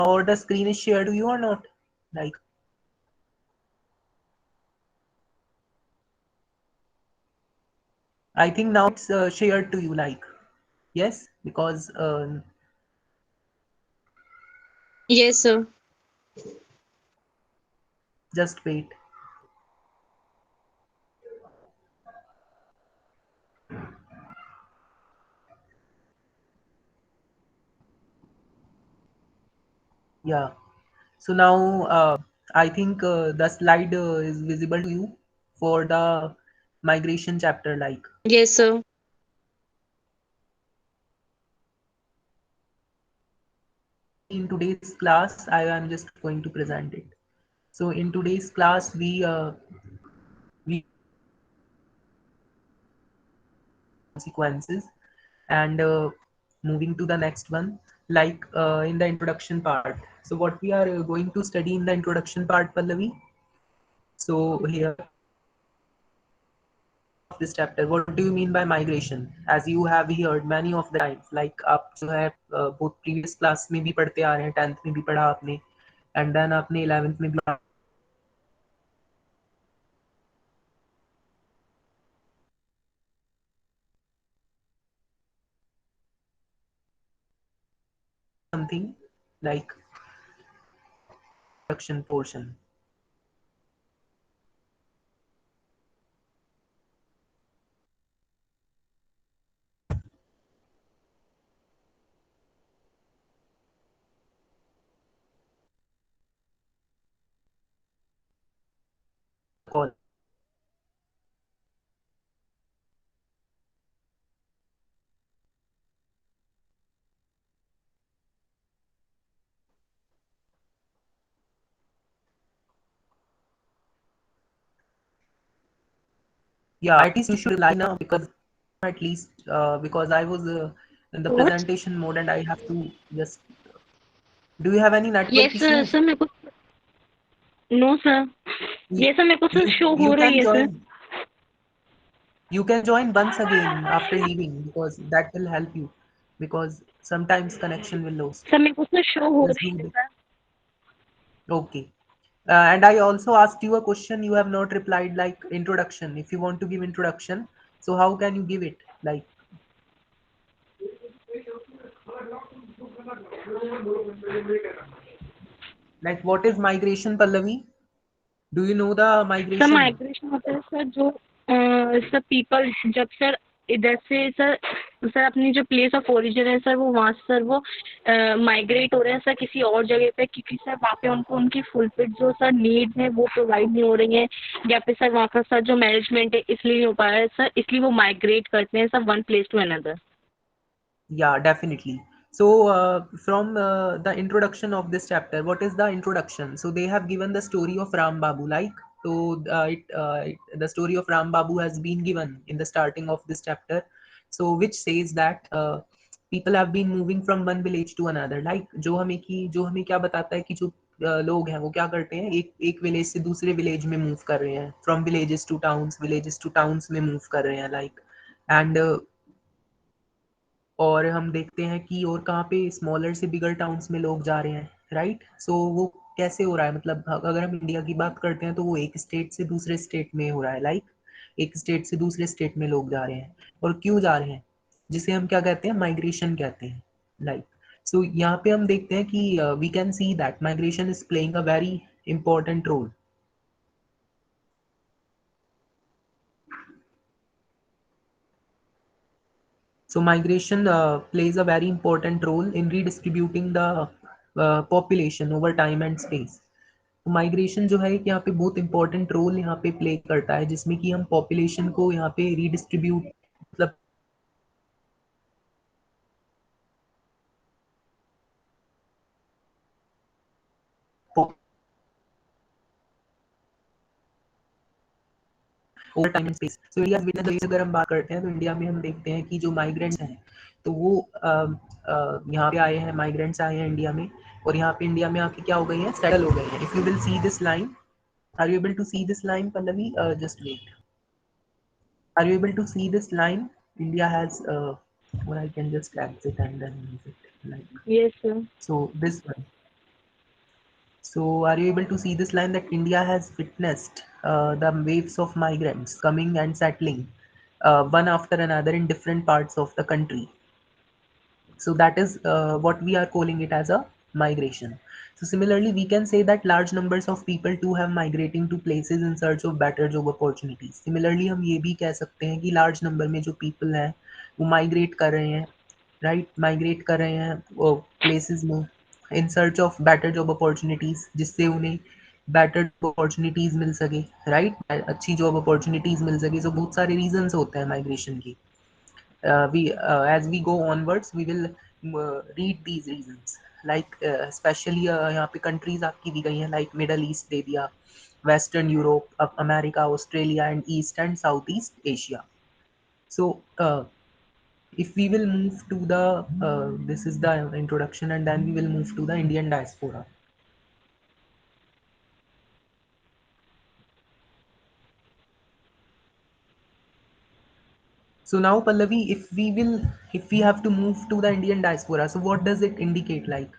or the screen is shared to you or not? Like, I think now it's shared to you. Like, yes, because Yes, sir. just wait. Yeah. So now I think the slide is visible to you for the migration chapter. Like, Yes, sir. in today's class, I am just going to present it. So in today's class, we consequences and moving to the next one, like in the introduction part. So what we are going to study in the introduction part, Pallavi. So here of this chapter, what do you mean by migration? As you have heard many of the times, like आप जो है both previous class में भी पढ़ते आ रहे हैं, 10th में भी पढ़ा आपने, and then आपने 11th में भी something like introduction portion. Call. Yeah, at least you should reply now because at least because I was in the What? presentation mode and I have to just. Do you have any network Yes, sir. issue? Sir मेरे को no sir. ये sir मेरे को sir show हो You रही can है sir. join. You can join once again after leaving because that will help you because sometimes connection will lose. Sir मेरे को सर शो हो Just रही do है this. Sir. Okay. And I also asked you a question. You have not replied like introduction. If you want to give introduction, so how can you give it? Like what is migration, Pallavi? Do you know the sir migration? Migration होता है sir जो sir people जब sir इधर से sir sir अपनी जो place of origin है sir वो वहाँ से सर वो माइग्रेट हो रहे हैं सर किसी और जगह पे क्योंकि सर वहाँ पे उनको उनकी फुलफिल जो सर नीड है वो प्रोवाइड नहीं हो रही है या फिर सर वहाँ का सर जो मैनेजमेंट है इसलिए नहीं हो पा रहा है सर इसलिए वो माइग्रेट करते हैं sir one place to another. Yeah, definitely. So, from the introduction of this chapter, what is the introduction? So, they have given the story of Ram Babu. Like, so the story of Ram Babu has been given in the starting of this chapter. So, which says that people have been moving from one village to another. Like, जो हमें क्या बताता है कि जो लोग हैं वो क्या करते हैं, एक एक विलेज से दूसरे विलेज में मूव कर रहे हैं, फ्रॉम विलेजेस टू टाउन्स में मूव कर रहे हैं, लाइक एंड और हम देखते हैं कि और कहाँ पे स्मॉलर से बिगर टाउन्स में लोग जा रहे हैं, राइट? सो वो कैसे हो रहा है, मतलब अगर हम इंडिया की बात करते हैं तो वो एक स्टेट से दूसरे स्टेट में हो रहा है, लाइक एक स्टेट से दूसरे स्टेट में लोग जा रहे हैं, और क्यों जा रहे हैं, जिसे हम क्या कहते हैं, माइग्रेशन कहते हैं, लाइक. सो यहाँ पे हम देखते हैं कि we can see that migration is playing a very important role. So migration plays a very important role in redistributing the population over time and space. तो माइग्रेशन जो है कि यहाँ पे बहुत इंपॉर्टेंट रोल यहाँ पे प्ले करता है, जिसमें कि हम पॉपुलेशन को यहाँ पे रीडिस्ट्रीब्यूट, मतलब over time and space. So India witness, अगर हम बात करते हैं तो इंडिया में हम देखते हैं कि जो माइग्रेंट्स हैं तो वो यहाँ पे आए हैं, माइग्रेंट्स आए हैं इंडिया में, और यहाँ पे इंडिया में आके क्या हो गए हैं, सेटल हो गए हैं. If you will see this line, are you able to see this line, Pallavi? Just wait. Are you able to see this line? India has, or I can just exit and then use it. Like, Yes, sir. so this one. So, are you able to see this line that India has witnessed the waves of migrants coming and settling one after another in different parts of the country? So that is what we are calling it as a migration. So similarly, we can say that large numbers of people too have migrating to places in search of better job opportunities. Similarly, हम ये भी कह सकते हैं कि large number में जो people हैं वो migrate कर रहे हैं, right? Migrate कर रहे हैं वो places में in search of better job opportunities, जिससे उन्हें better opportunities मिल सके, right? अच्छी job opportunities मिल सके. So बहुत सारे reasons होते हैं migration की. We as we go onwards we will read these reasons, like especially यहाँ पे countries आपकी दी गई हैं like Middle East दे दिया, Western Europe, America, Australia and East and Southeast Asia. So if we will move to the this is the introduction, and then we will move to the Indian diaspora. So now, Pallavi, if we have to move to the Indian diaspora, so what does it indicate? Like,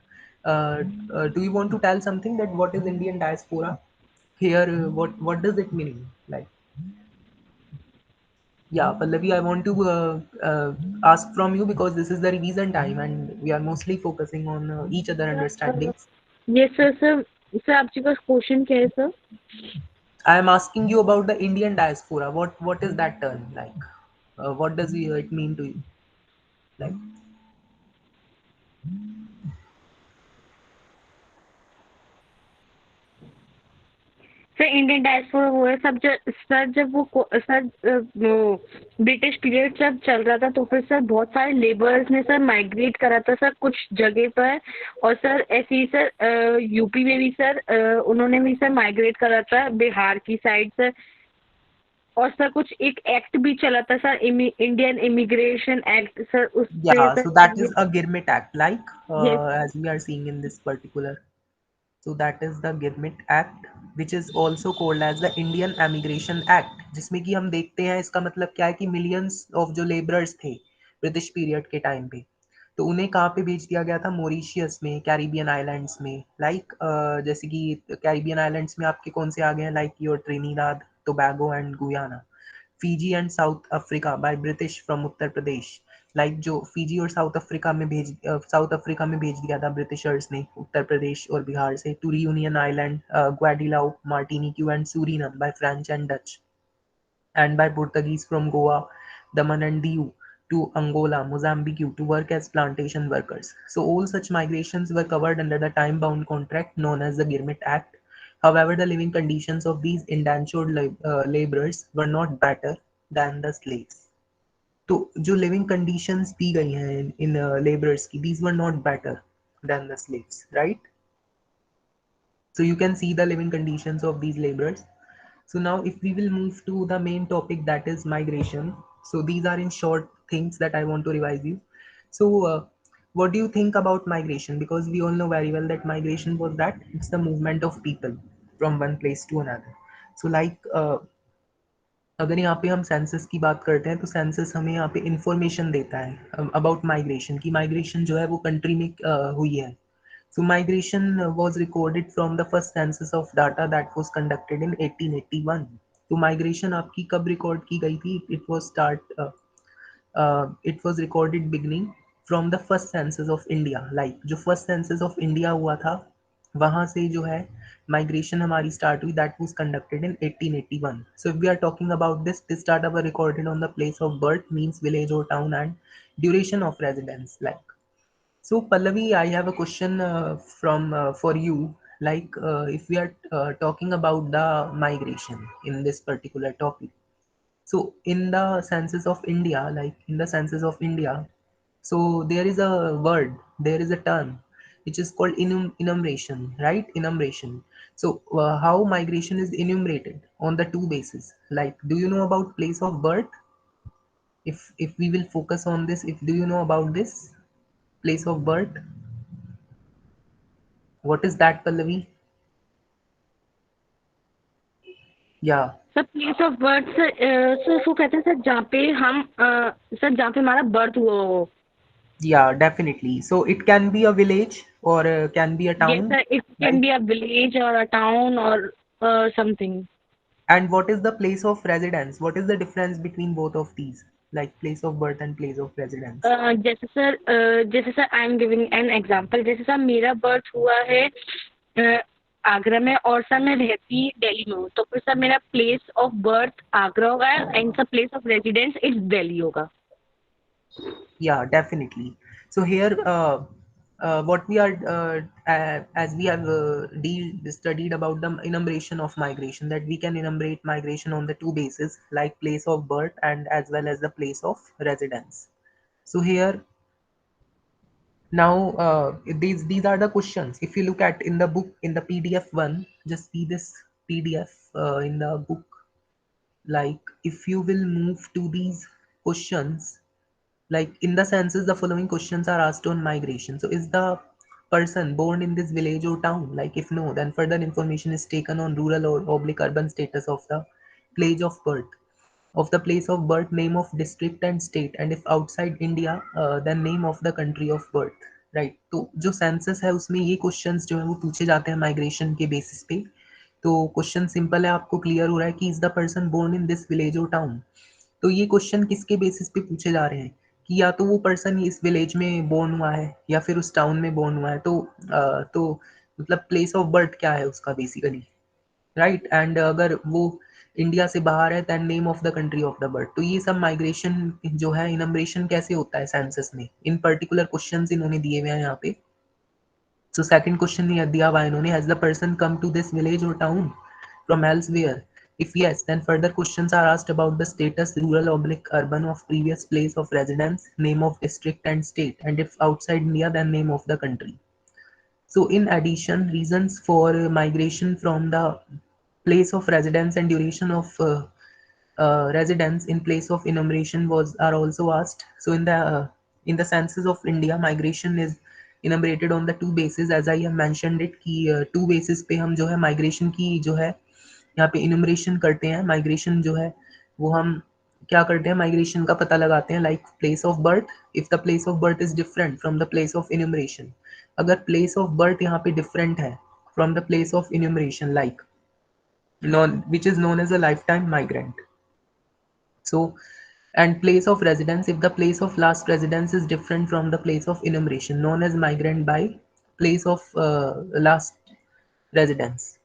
do you want to tell something that what is Indian diaspora? Here, what does it mean? Like, yeah, Pallavi, I want to ask from you because this is the revision time, and we are mostly focusing on each other understandings. Yes, sir. Sir, आपके पास question क्या है sir? I am asking you about the Indian diaspora. What is that term like? What does it mean to you? Like, sir Indian diaspora वो है सब sir जब sir वो British period जब चल रहा था तो फिर सर बहुत सारे लेबर्स ने सर माइग्रेट करा था सर कुछ जगह पर, और सर ऐसे ही सर यूपी में भी सर उन्होंने भी सर माइग्रेट करा था बिहार की साइड सर, और सर कुछ एक एक्ट भी चला था sir Indian immigration act sir उससे yeah, सर so that ये is a Girmit Act, like ये as we are seeing in this particular. So that is the Girmit Act, which is also called as the Indian Emigration Act, जिसमें कि हम देखते हैं इसका मतलब क्या है कि मिलियंस ऑफ जो लेबरर्स थे ब्रिटिश पीरियड के टाइम पे, तो उन्हें कहाँ पे भेज दिया गया था? मॉरिशियस में, कैरिबियन आइलैंड्स में, लाइक जैसे कि कैरिबियन आइलैंड्स में आपके कौन से आ गए हैं, like your Trinidad, Tobago and Guyana, Fiji and south Africa by British from Uttar Pradesh, like जो फीजी और साउथ अफ्रीका में भेज दिया था ब्रिटिशर्स ने उत्तर प्रदेश और बिहार से, to Reunion Island, Guadeloupe, Martinique and Suriname by French and Dutch, and by Portuguese from Goa, Daman and Diu to Angola, Mozambique to work as plantation workers. So all such migrations were covered under the time-bound contract known as the Girmit Act. However, the living conditions of these indentured laborers were not better than the slaves. तो जो living conditions दी गई हैं इन labourers की, these were not better than the slaves, right? So you can see the living conditions of these laborers. So now if we will move to the main topic, that is migration. So these are in short things that I want to revise you. So what do you think about migration? Because we all know very well that migration was that it's the movement of people from one place to another. So like अगर यहाँ पे हम census की बात करते हैं तो census हमें यहाँ पे इंफॉर्मेशन देता है अबाउट माइग्रेशन की माइग्रेशन जो है वो कंट्री में हुई है. So migration was recorded from the first census of data that was conducted in 1881. तो migration आपकी कब रिकॉर्ड की गई थी? It was recorded beginning from the first census of India. Like जो first census of India हुआ था वहाँ से जो है migration हमारी start हुई, that was conducted in 1881. So if we are talking about this data were recorded on the place of birth, means village or town, and duration of residence. Like, so Pallavi, I have a question from for you. Like, if we are talking about the migration in this particular topic, so in the census of India, like in the census of India, so there is a word, there is a term which is called enumeration, right? Enumeration. So how migration is enumerated on the two bases? Like, do you know about place of birth? If we will focus on this, if do you know about this place of birth? What is that, Pallavi? Yeah. Sir place of birth sir sir उसको कहते हैं sir जहाँ पे हम sir जहाँ पे हमारा birth हुआ हो. Yeah, definitely. So it can be a village or can be a Yes, town, sir. It can right? be a village or a town or something. And what is the place of residence? What is the difference between both of these, like place of birth and place of residence? जैसे sir I am giving an example, जैसे sir मेरा birth हुआ है आगरा में और sir मैं रहती दिल्ली में हूँ, तो फिर सर मेरा प्लेस ऑफ बर्थ आगरा होगा and sir place of residence it's Delhi होगा. Yeah, definitely. So here, what we are, as we have studied about the enumeration of migration, that we can enumerate migration on the two bases, like place of birth and as well as the place of residence. So here, now, these are the questions. If you look at in the book in the PDF one, just see this PDF in the book. Like if you will move to these questions, like in the census, the following questions are asked on migration. So is the person born in this village or town? Like if no, then further information is taken on rural or oblique urban status of the place of birth, name of district and state, and if outside India, then name of the country of birth. Right, तो जो census है उसमें ये questions जो है वो पूछे जाते हैं माइग्रेशन के बेसिस पे. तो क्वेश्चन सिंपल है, आपको क्लियर हो रहा है कि is the person born in this village और टाउन. तो ये क्वेश्चन किसके बेसिस पे पूछे जा रहे हैं कि या तो वो पर्सन इस विलेज में बोर्न हुआ है या फिर उस टाउन में बोर्न हुआ है. तो मतलब प्लेस ऑफ बर्थ क्या है उसका बेसिकली, राइट. एंड अगर वो इंडिया से बाहर है then name of the country of the birth. तो ये सब माइग्रेशन जो है, इनम्ब्रेशन कैसे होता है सेंसस में, इन पर्टिकुलर क्वेश्चंस इन्होंने दिए हुए हैं यहाँ पे. सो सेकंड क्वेश्चन दिया हुआ है इन्होंने, has the person come to this village और town from elsewhere. If yes, then further questions are asked about the status, rural oblique urban, of previous place of residence, name of district and state, and if outside India, then name of the country. So in addition, reasons for migration from the place of residence and duration of residence in place of enumeration was are also asked. So in the census of India, migration is enumerated on the two bases, as I have mentioned it कि two bases पे हम जो है migration की जो है यहाँ पे enumeration करते हैं. migration जो है वो हम क्या करते हैं, माइग्रेशन का पता लगाते हैं, like place of birth. If the place of birth is different from the place of enumeration, अगर प्लेस ऑफ बर्थ यहाँ पे डिफरेंट है from the place of enumeration, like none which is known as a lifetime migrant. So, and place of residence, if the place of last residence is different from the place of enumeration, known as migrant by place of last residence.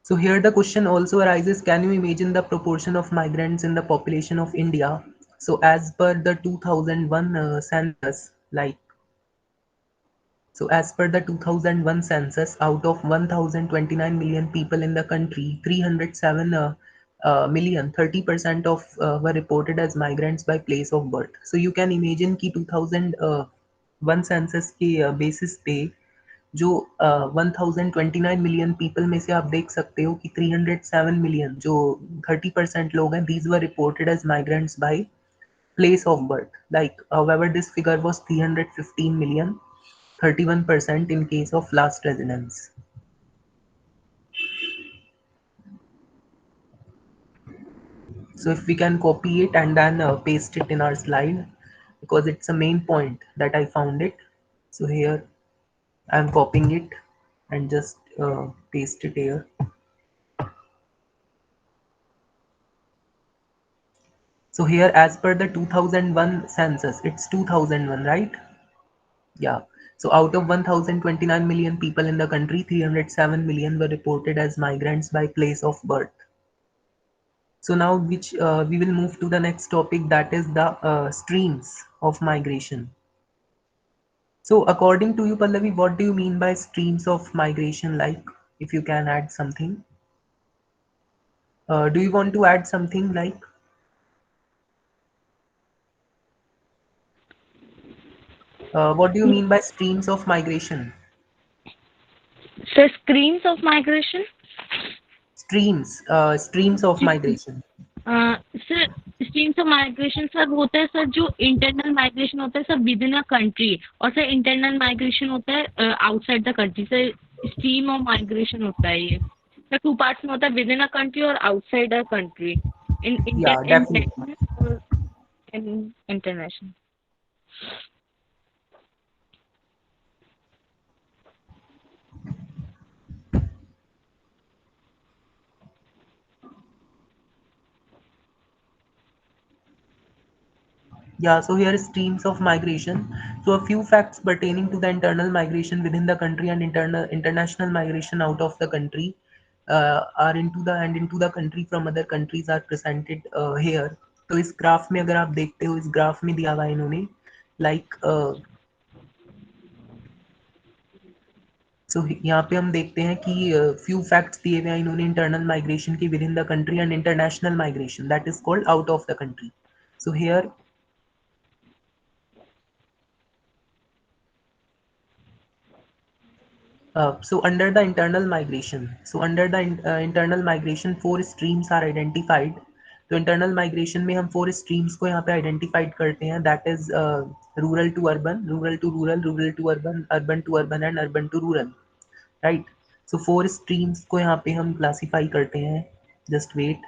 So here the question also arises, can you imagine the proportion of migrants in the population of India? So as per the 2001 census, like so as per the 2001 census, out of 1029 million people in the country, 307 million, 30% of were reported as migrants by place of birth. So you can imagine कि 2001 census के basis पे जो 1029 million people में से आप देख सकते हो कि 307 मिलियन जो 30% लोग हैं, these were reported as migrants by place of birth. Like however this figure was 315 million, 31% in case of last residence. So if we can copy it and then paste it in our slide, because it's a main point that I found it. So here I'm copying it and just paste it here. So here, as per the 2001 census, it's 2001, right? Yeah. So out of 1029 million people in the country, 307 million were reported as migrants by place of birth. So now which we will move to the next topic, that is the streams of migration. So according to you, Pallavi, what do you mean by streams of migration? Like if you can add something. Do you want to add something like what do you mean by streams of migration? So screens of migration. Streams of migration. Sir streams of migration sir होता है sir, जो internal migration होता है sir within a country, और sir internal migration होता है outside the country. Sir stream of migration होता है ये सर टू पार्ट्स में होता है, विद इन अ कंट्री और outside the country, in Yeah, definitely. National और in international. Yeah, so here is streams of migration. So a few facts pertaining to the internal migration within the country and international migration out of the country are into the country from other countries are presented here. तो इस graph में अगर आप देखते हो, इस graph में दिया हुआ है इन्होंने लाइक सो यहाँ पे हम देखते हैं कि फ्यू फैक्ट्स दिए हुए हैं इन्होंने इंटरनल माइग्रेशन की with in the country and international migration that is called out of the country. So here so under the internal migration, four streams are identified. तो इंटरनल माइग्रेशन में हम four streams को यहाँ पे identified करते हैं, that is rural to urban, rural to rural, rural to urban, urban to urban and urban to rural, right. So four streams को यहाँ पे हम क्लासीफाई करते हैं. Just wait.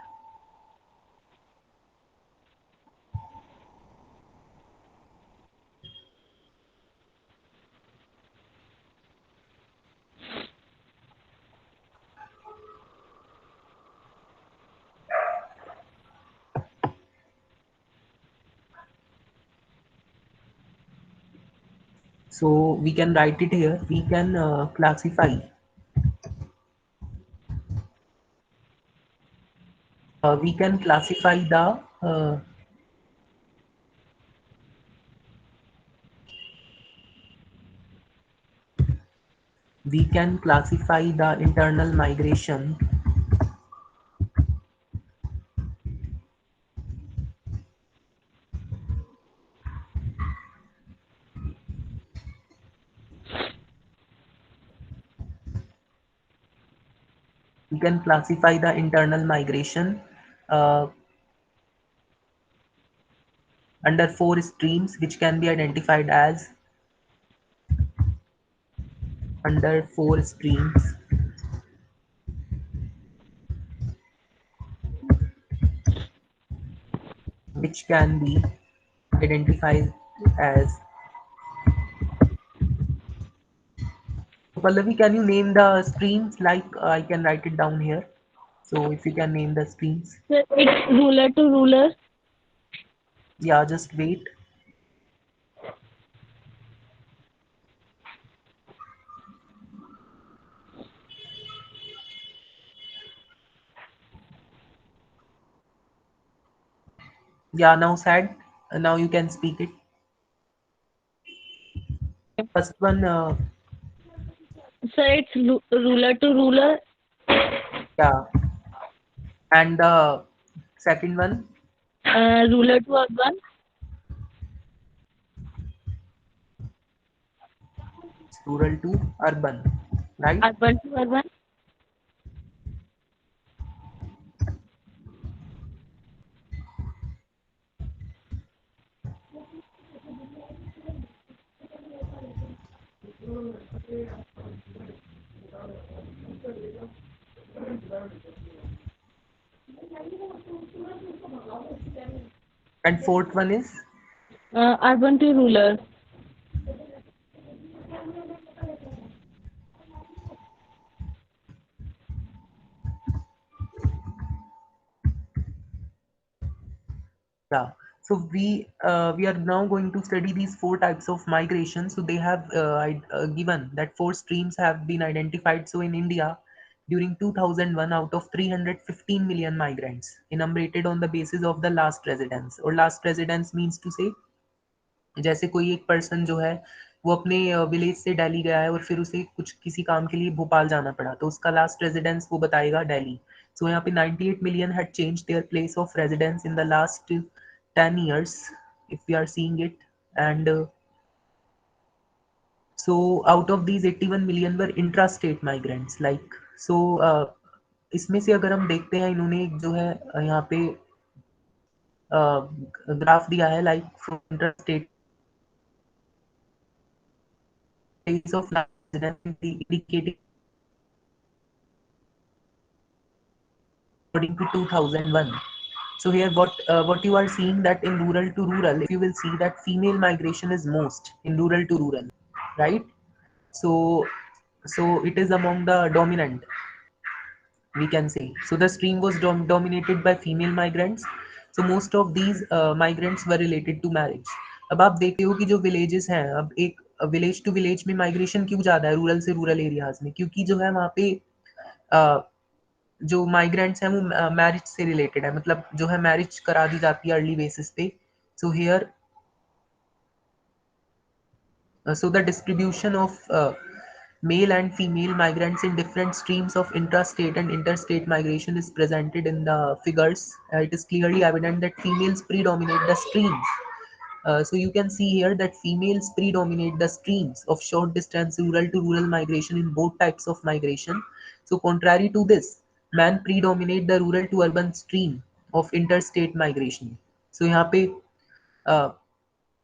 So we can write it here. We can classify. We can classify the internal migration we can classify the internal migration uh, under four streams which can be identified as under four streams which can be identified as. So Pallavi, can you name the streams? Like I can write it down here. So if you can name the streams. Sir, it's ruler to ruler. Yeah, just wait. Yeah, now sad. Now you can speak it. First one, Sir, it's ruler to ruler. yeah, and the second one, Ruler to urban. rural to urban, right? Urban to urban. And fourth one is, Urban to ruler. yeah. So we are now going to study these four types of migration. So they have given that four streams have been identified. So in India, during 2001, out of 315 million migrants, enumerated on the basis of the last residence, or last residence means to say जैसे कोई एक person जो है वो अपने village से दिल्ली गया है और फिर उसे कुछ किसी काम के लिए भोपाल जाना पड़ा, तो उसका लास्ट रेजिडेंस वो बताएगा दिल्ली. सो यहाँ पे 98 million had changed their place of residence in the last 10 years if we are seeing it. And so out of these 81 million were intra-state migrants, like so इसमें से अगर हम देखते हैं इन्होंने एक जो है यहाँ पे ग्राफ दिया है like from inter place of residence indicating according to 2001. So here what you are seeing that in rural to rural, if you will see that female migration is most in rural to rural, right? So it is among the dominant, we can say. So the stream was dominated by female migrants. So most of these migrants were related to marriage. अब आप देखते हो कि जो villages हैं, अब एक village to village में माइग्रेशन क्यों ज़्यादा है रूरल से रूरल एरियाज में, क्योंकि जो है वहाँ पे जो माइग्रेंट्स हैं वो मैरिज से रिलेटेड है, मतलब जो है मैरिज करा दी जाती है अर्ली बेसिस पे. So here so the distribution of male and female migrants in different streams of intrastate and interstate migration is presented in the figures. It is clearly evident that females predominate the streams. So you can see here that females predominate the streams of short distance rural to rural migration in both types of migration. So contrary to this, man predominate the rural to urban stream of interstate migration. So यहाँ पे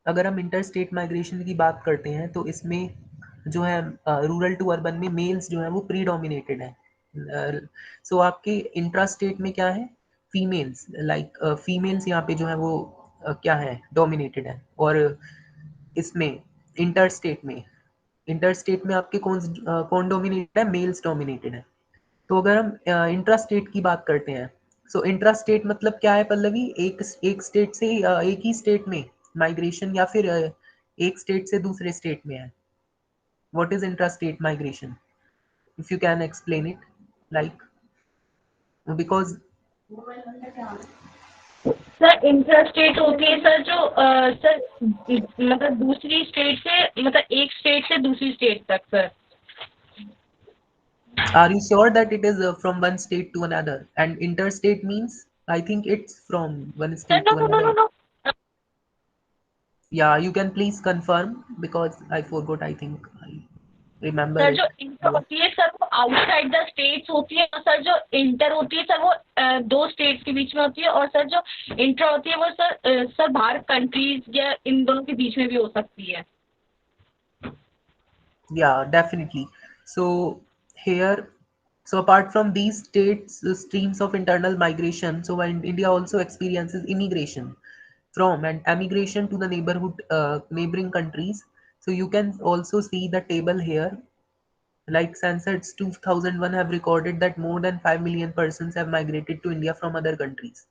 अगर हम inter state migration की बात करते हैं तो इसमें जो है रूरल टू अर्बन में मेल्स जो है वो प्रीडोमिनेटेड है. सो आपके इंट्रा स्टेट में क्या है, फीमेल्स, लाइक फीमेल्स यहाँ पे जो है वो क्या है, डोमिनेटेड है. और इसमें इंटर स्टेट में आपके कौन डोमिनेटेड है, मेल्स डोमिनेटेड है. तो अगर हम इंट्रा स्टेट की बात करते हैं, सो इंट्रा स्टेट मतलब क्या है पल्लवी, एक स्टेट से एक ही स्टेट में माइग्रेशन, या फिर एक स्टेट से दूसरे स्टेट में है. What is intra state migration, if you can explain it, like because sir interstate होती है सर जो सर मतलब दूसरी स्टेट से मतलब एक स्टेट से दूसरी स्टेट तक sir. are you sure that it is from one state to another, and interstate means I think it's from one sir state no to no no another. No no. Yeah, you can please confirm because I forgot, I think I remember sir जो it. Inter होती है sir वो outside the states होती है, और sir जो inter होती है सर वो दो स्टेट्स के बीच में होती है, और सर जो इंट्रा होती है वो सर बाहर कंट्रीज या इन दोनों के बीच में भी हो सकती है. Yeah, definitely. So here, so apart from these states, streams of internal migration, so when India also experiences immigration from and emigration to the neighboring countries. So you can also see the table here. Like census 2001 have recorded that more than 5 million persons have migrated to India from other countries.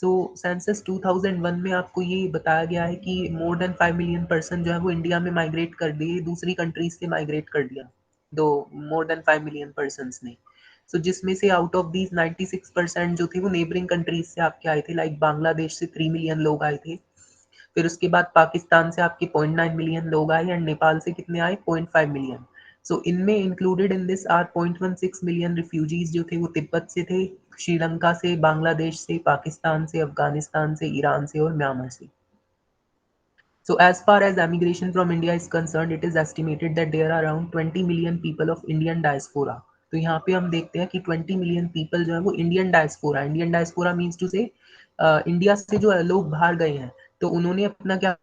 So census 2001 में आपको ये बताया गया है कि more than 5 million person जो है वो इंडिया में माइग्रेट कर दिए, दूसरी कंट्रीज से माइग्रेट कर दिया, दो मोर देन 5 मिलियन पर्सन ने. सो जिसमें से आउट ऑफ दीज 96% जो थे वो नेबरिंग कंट्रीज से आपके आए थे, लाइक बांग्लादेश से 3 मिलियन लोग आए थे. फिर उसके बाद पाकिस्तान से आपके 0.9 मिलियन लोग आए, एंड नेपाल से कितने आए, 0.5 मिलियन. सो इनमें included in this are 0.16 million refugees जो थे वो तिब्बत से थे, श्रीलंका से, बांग्लादेश से, पाकिस्तान से, अफगानिस्तान से, ईरान से और म्यांमार से. So as far as emigration from India is concerned, it is estimated that there are around 20 million people of Indian diaspora. तो यहाँ पे हम देखते हैं कि 20 मिलियन पीपल जो है वो इंडियन डायस्पोरा मीन्स टू से इंडिया से जो लोग बाहर गए हैं तो उन्होंने अपना क्या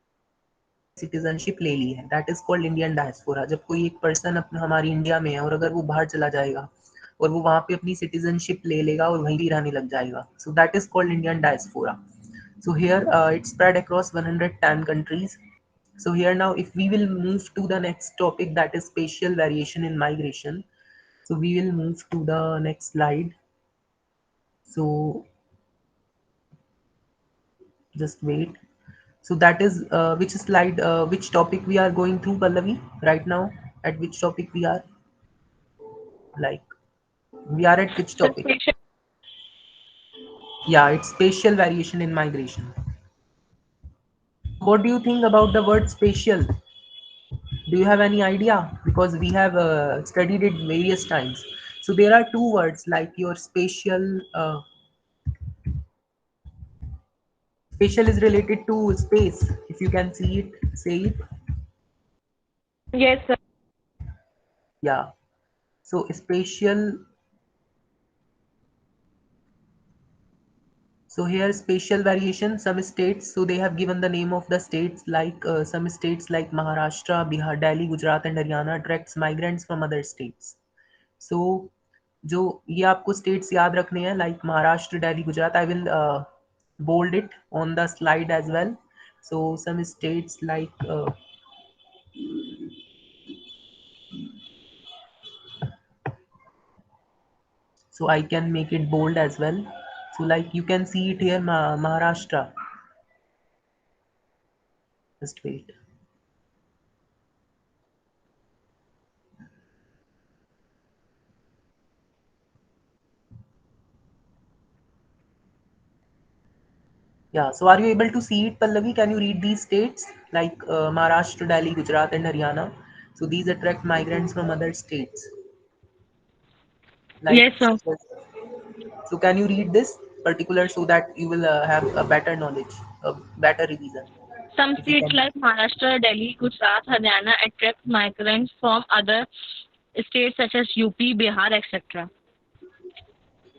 सिटीजनशिप ले ली है, that is called Indian diaspora. जब कोई एक पर्सन अपना हमारी इंडिया में है और अगर वो बाहर चला जाएगा और वो वहाँ पे अपनी सिटीजनशिप ले लेगा और वहीं भी रहने लग जाएगा, so that is called Indian diaspora. So here it's spread across 110 countries. So here now if we will move to the next topic, that is spatial variation in migration. So we will move to the next slide. So just wait. So that is which slide, which topic we are going through, Pallavi, right now? At which topic we are? Like, we are at which sir topic? Yeah, it's spatial variation in migration. What do you think about the word spatial? Do you have any idea? Because we have studied it various times. So there are two words like your spatial. Spatial is related to space. If you can see it, say it. Yes sir. Yeah. So spatial. So here spatial variation, some states, so they have given the name of the states, like some states like Maharashtra, Bihar, Delhi, Gujarat and Haryana attracts migrants from other states. So जो ये आपको states याद रखने हैं, like Maharashtra, Delhi, Gujarat. I will bold it on the slide as well. So some states like so I can make it bold as well. So like you can see it here, Maharashtra. Just wait. Yeah, so are you able to see it, Pallavi? Can you read these states like Maharashtra, Delhi, Gujarat, and Haryana? So these attract migrants from other states, like Yes, sir. so. Can you read this particular so that you will have a better knowledge, a better revision, Some if you states can? like Maharashtra, Delhi, Gujarat, Haryana attract migrants from other states such as UP, Bihar, etc.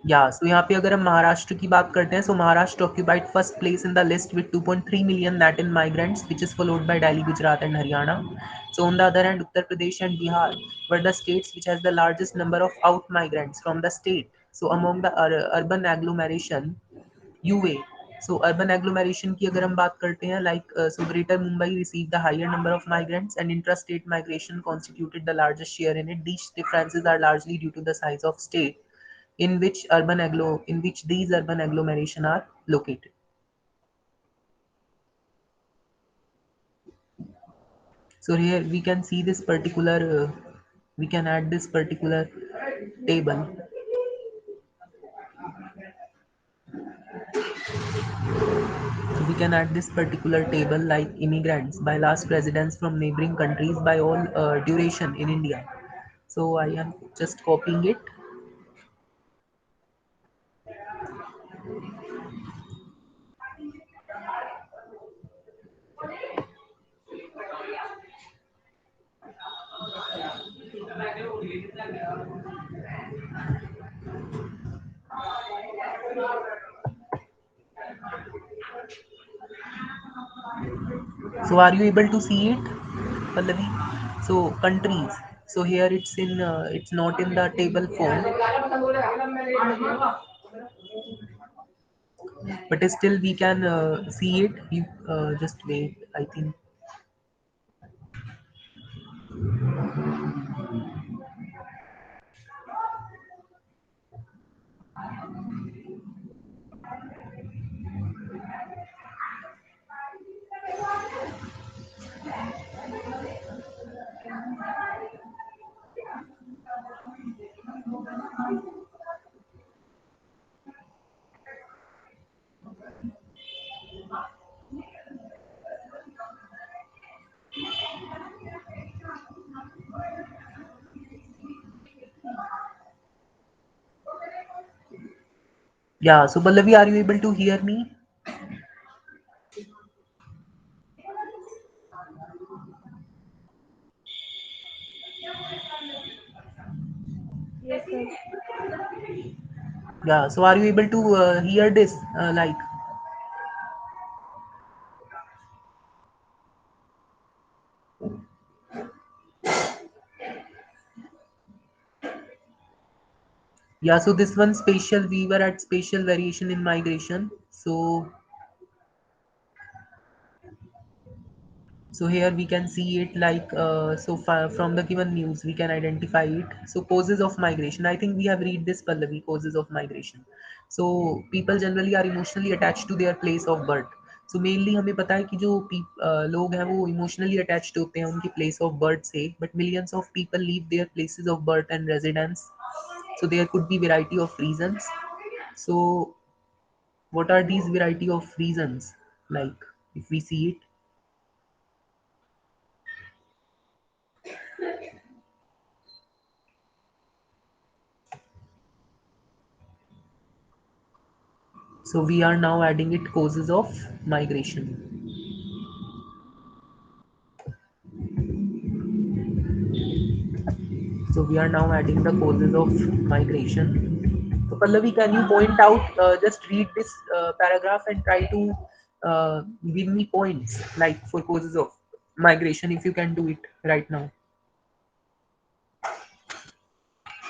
या सो यहाँ पे अगर हम महाराष्ट्र की बात करते हैं, so Maharashtra occupied first place in the list with 2.3 million Latin migrants which is followed by Delhi, Gujarat and Haryana. So on the other hand, Uttar Pradesh and Bihar were the states which has the largest number of out migrants from the state. So among the urban agglomeration, UA. So urban agglomeration की अगर हम बात करते हैं, like so Greater Mumbai received the higher number of migrants and intrastate migration constituted the largest share in it. These differences are largely due to the size of state in which these urban agglomeration are located. So here we can see this particular we can add this particular table. So we can add this particular table like immigrants by last residents from neighboring countries by all duration in India. So I am just copying it. So are you able to see it, Pallavi? So countries. So here it's not in the table form, but still we can see it. You just wait. I think yeah. So Pallavi, are you able to hear me? Yes, sir. Yeah. So are you able to hear this? Like yeah. So this one spatial. We were at spatial variation in migration. So here we can see it like so far from the given news we can identify it. So causes of migration. I think we have read this, Pallavi. Causes of migration. So people generally are emotionally attached to their place of birth. So mainly हमें पता है कि जो लोग हैं वो emotionally attached होते हैं उनकी place of birth से. But millions of people leave their places of birth and residence. So there could be variety of reasons. So what are these variety of reasons? Like if we see it. So we are now adding it causes of migration. So we are now adding the causes of migration. So Pallavi, can you point out, just read this paragraph and try to give me points like for causes of migration if you can do it right now.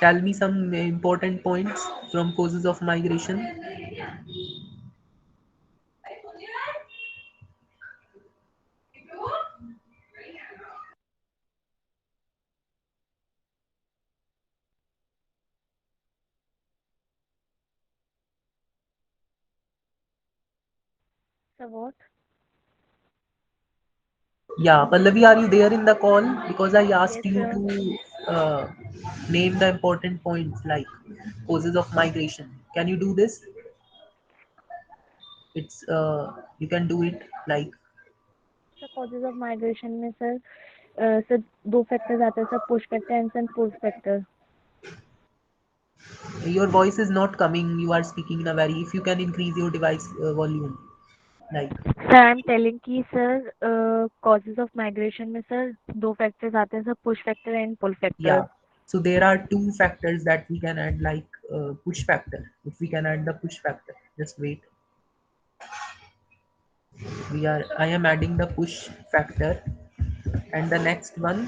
Tell me some important points from causes of migration. sir, what? Yeah, Pallavi, are you there in the call? Because I asked Yes, you sir. to name the important points like causes of migration. Can you do this? It's you can do it like sir causes of migration में sir दो factors आते हैं sir, push factor and sir pull factor. your voice is not coming. You are speaking in a very. If you can increase your device volume, like sir I am telling कि sir causes of migration में sir दो factors आते हैं sir, push factor and pull factor. yeah. So there are two factors that we can add like push factor. If we can add the push factor, just wait. I am adding the push factor, and the next one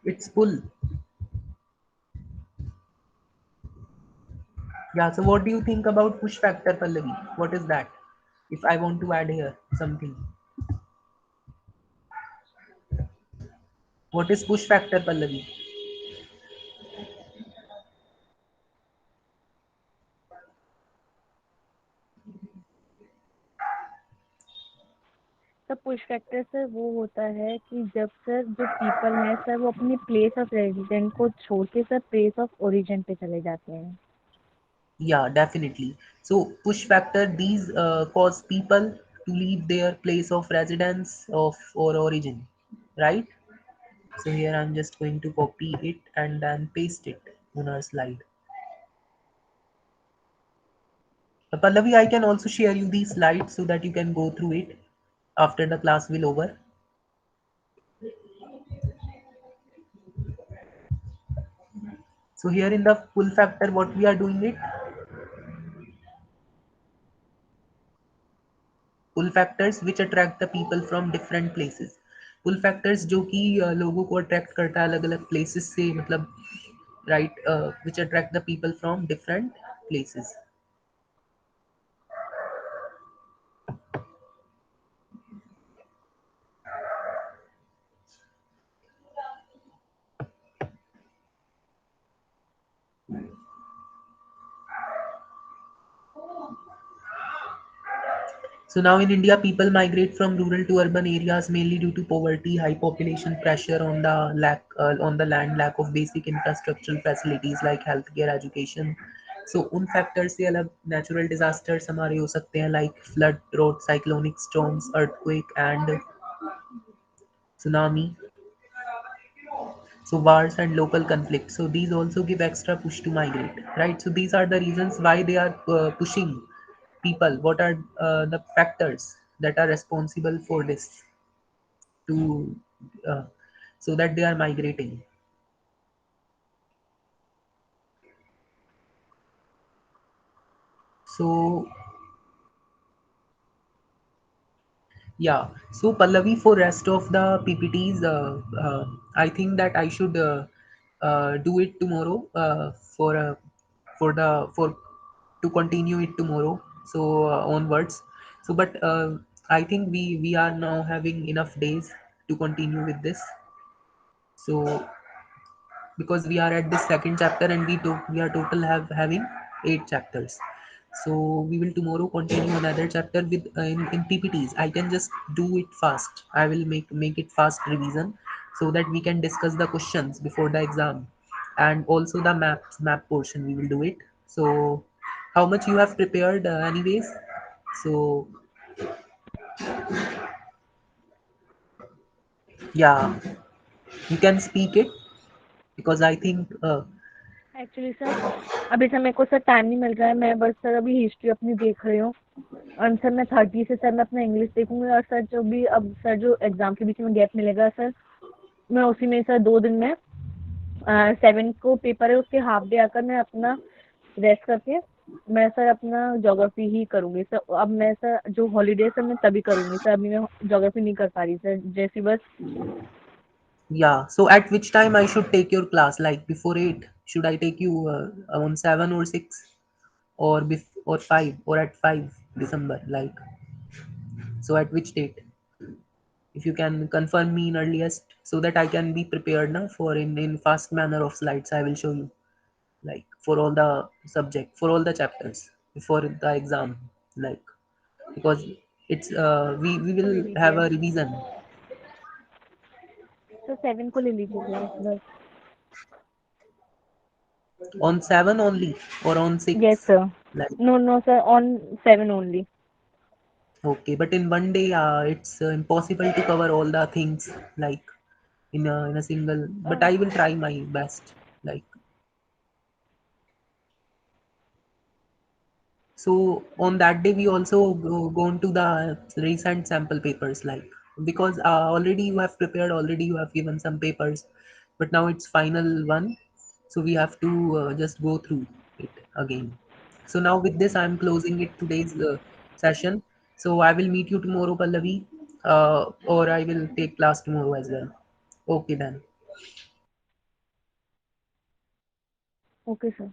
it's pull. Yeah, so what do you think about push factor, Pallavi? What is that? If I want to add here something, what is push factor, Pallavi? Sir push factor sir वो होता है कि जब sir जो people हैं sir वो अपनी place of resident को छोड़ के सर प्लेस ऑफ ओरिजिन पे चले जाते हैं. Yeah, definitely. So push factor, these cause people to leave their place of residence of or origin, right? So here I'm just going to copy it and then paste it on our slide. Pallavi, I can also share you these slides so that you can go through it after the class will over. So here in the pull factor, what we are doing it, pull factors which attract the people from different places. Pull factors जो कि लोगों को attract करता है अलग अलग places से, मतलब right, which attract the people from different places. So now in India, people migrate from rural to urban areas mainly due to poverty, high population pressure on the land, lack of basic infrastructural facilities like healthcare, education. So उन factors से अलग natural disasters हमारे हो सकते हैं like flood, drought, cyclonic storms, earthquake and tsunami. So wars and local conflicts. So these also give extra push to migrate, right? So these are the reasons why they are pushing people. What are the factors that are responsible for this to uh, so that they are migrating? So yeah, so Pallavi, for rest of the PPTs, I think that I should do it tomorrow for the for to continue it tomorrow. So onwards. So, but I think we are now having enough days to continue with this. So because we are at this second chapter and we are total having 8 chapters. So we will tomorrow continue another chapter with in ppts. I can just do it fast. I will make it fast revision so that we can discuss the questions before the exam, and also the map portion we will do it. So how much you have prepared anyways? So yeah, you can speak it because I think actually sir अभी sir मेरे को sir time नहीं मिल रहा है, मैं बस sir अभी history अपनी देख रही हूँ. और सर मैं 30 से सर मैं अपना इंग्लिश देखूंगी, और सर जो भी अब सर जो एग्जाम के बीच में गैप मिलेगा सर मैं उसी में सर 2 दिन में 7 को पेपर है उसके हाफ डे आकर मैं अपना रेस्ट करके मैं सर अपना ज्योग्राफी ही करूंगी सर. अब मैं सर जो हॉलीडे सर मैं तभी करूंगी सर, अभी मैं ज्योग्राफी नहीं कर पा रही सर, जैसी बस. yeah, so at which time I should take your class? Like before 8? Should I take you on 7 or 6 or 5 or at 5 December? Like, so at which date? If you can confirm me in earliest so that I can be prepared now for in fast manner of slides I will show you like for all the subject, for all the chapters. before the exam, like, because it's we को will ले have लीजिए a revision sir 7 को ले लीजिए class बस on 7 only or on yes 6, sir like. No no sir on 7 only Okay, but in one day, it's impossible to cover all the things, like in a single. But I will try my best. Like, so on that day, we also go into the recent sample papers, like, because already you have prepared, already you have given some papers, but now it's final one, so we have to just go through it again. So now with this, I'm closing it today's session. So I will meet you tomorrow, Pallavi, or I will take class tomorrow as well. Okay then. Okay sir